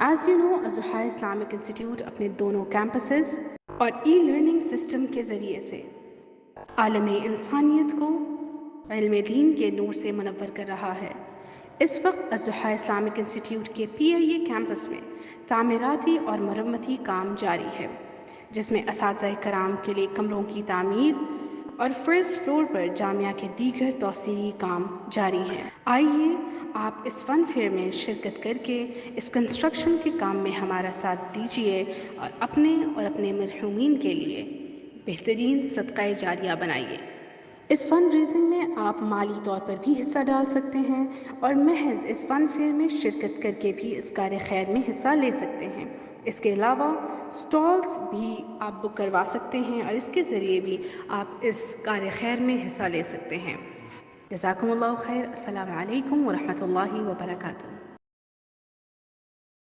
As you know Al-Zuha Islamic institute اپنے دونوں campuses اور ای لرننگ سسٹم کے ذریعے سے عالم انسانیت کو علم دین کے نور سے منور کر رہا ہے۔ اس وقت الضحیٰ اسلامک انسٹیٹیوٹ کے PIA کیمپس میں تعمیراتی اور مرمتی کام جاری ہے، جس میں اساتذہ کرام کے لیے کمروں کی تعمیر اور فرسٹ فلور پر جامعہ کے دیگر توسیعی کام جاری ہیں۔ آئیے آپ اس فن فیئر میں شرکت کر کے اس کنسٹرکشن کے کام میں ہمارا ساتھ دیجیے اور اپنے مرحومین کے لیے بہترین صدقہ جاریہ بنائیے۔ اس فنڈ ریزنگ میں آپ مالی طور پر بھی حصہ ڈال سکتے ہیں اور محض اس فن فیئر میں شرکت کر کے بھی اس کار خیر میں حصہ لے سکتے ہیں۔ اس کے علاوہ سٹالز بھی آپ بک کروا سکتے ہیں اور اس کے ذریعے بھی آپ اس کار خیر میں حصہ لے سکتے ہیں۔ جزاکم اللہ خیر۔ السلام علیکم ورحمۃ اللہ وبرکاتہ۔